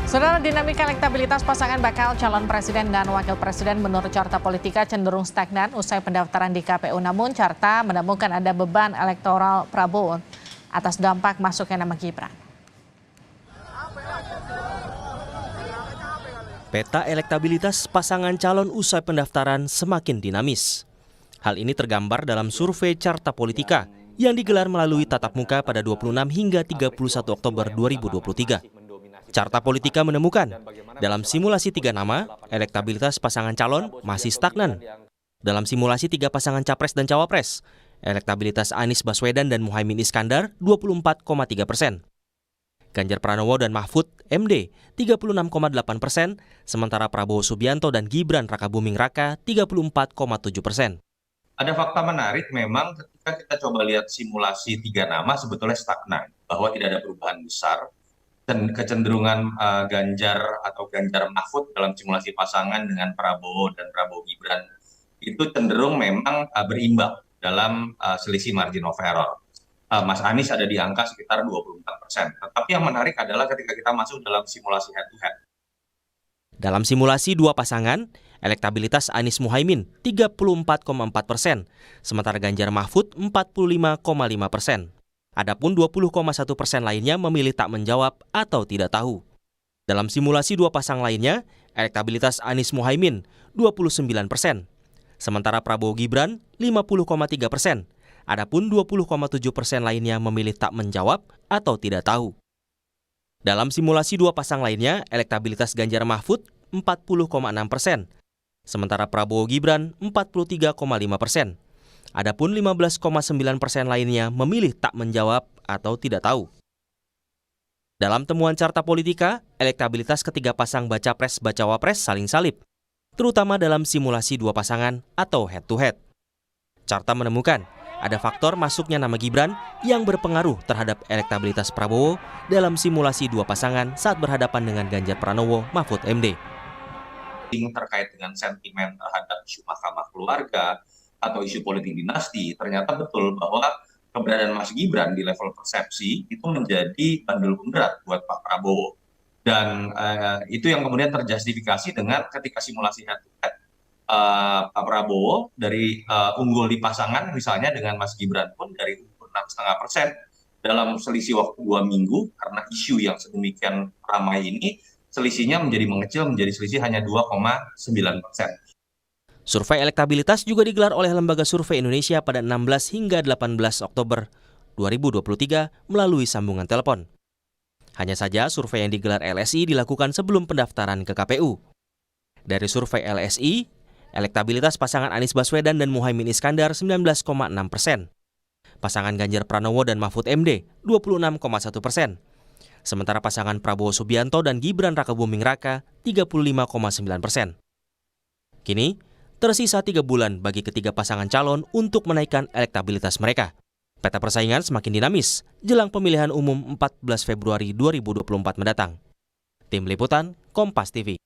Saudara, dinamika elektabilitas pasangan bakal calon presiden dan wakil presiden menurut Carta Politika cenderung stagnan usai pendaftaran di KPU. Namun Carta menemukan ada beban elektoral Prabowo atas dampak masuknya nama Gibran. Peta elektabilitas pasangan calon usai pendaftaran semakin dinamis. Hal ini tergambar dalam survei Carta Politika yang digelar melalui tatap muka pada 26 hingga 31 Oktober 2023. Carta Politika menemukan, dalam simulasi 3 nama, elektabilitas pasangan calon masih stagnan. Dalam simulasi 3 pasangan capres dan cawapres, elektabilitas Anies Baswedan dan Muhaimin Iskandar 24,3%. Ganjar Pranowo dan Mahfud MD 36,8%, sementara Prabowo Subianto dan Gibran Rakabuming Raka 34,7%. Ada fakta menarik memang ketika kita coba lihat simulasi 3 nama sebetulnya stagnan, bahwa tidak ada perubahan besar. Dan kecenderungan Ganjar atau Ganjar Mahfud dalam simulasi pasangan dengan Prabowo dan Prabowo Gibran itu cenderung memang berimbang dalam selisih margin of error. Mas Anies ada di angka sekitar 24%. Tetapi yang menarik adalah ketika kita masuk dalam simulasi head to head. Dalam simulasi 2 pasangan, elektabilitas Anies Muhaimin 34,4%, sementara Ganjar Mahfud 45,5%. Adapun 20,1% lainnya memilih tak menjawab atau tidak tahu. Dalam simulasi 2 pasang lainnya, elektabilitas Anies Muhaimin 29%, sementara Prabowo Gibran 50,3%. Adapun 20,7% lainnya memilih tak menjawab atau tidak tahu. Dalam simulasi 2 pasang lainnya, elektabilitas Ganjar Mahfud 40,6%, sementara Prabowo Gibran 43,5%. Adapun 15,9% lainnya memilih tak menjawab atau tidak tahu. Dalam temuan Carta Politika, elektabilitas ketiga pasang baca pres-bacawa pres saling salib, terutama dalam simulasi 2 pasangan atau head-to-head. Carta menemukan ada faktor masuknya nama Gibran yang berpengaruh terhadap elektabilitas Prabowo dalam simulasi 2 pasangan saat berhadapan dengan Ganjar Pranowo Mahfud MD. Terkait dengan sentimen terhadap isu mahkamah keluarga, atau isu politik dinasti, ternyata betul bahwa keberadaan Mas Gibran di level persepsi itu menjadi bandul penggerak buat Pak Prabowo. Dan itu yang kemudian terjustifikasi dengan ketika simulasi head-to-head Pak Prabowo dari unggul di pasangan misalnya dengan Mas Gibran pun dari 6,5% dalam selisih waktu 2 minggu karena isu yang sedemikian ramai ini, selisihnya menjadi mengecil menjadi selisih hanya 2,9%. Survei elektabilitas juga digelar oleh Lembaga Survei Indonesia pada 16 hingga 18 Oktober 2023 melalui sambungan telepon. Hanya saja survei yang digelar LSI dilakukan sebelum pendaftaran ke KPU. Dari survei LSI, elektabilitas pasangan Anies Baswedan dan Muhaimin Iskandar 19,6%. Pasangan Ganjar Pranowo dan Mahfud MD 26,1%. Sementara pasangan Prabowo Subianto dan Gibran Rakabuming Raka 35,9%. Kini, tersisa 3 bulan bagi ketiga pasangan calon untuk menaikkan elektabilitas mereka. Peta persaingan semakin dinamis jelang pemilihan umum 14 Februari 2024 mendatang. Tim Liputan, Kompas TV.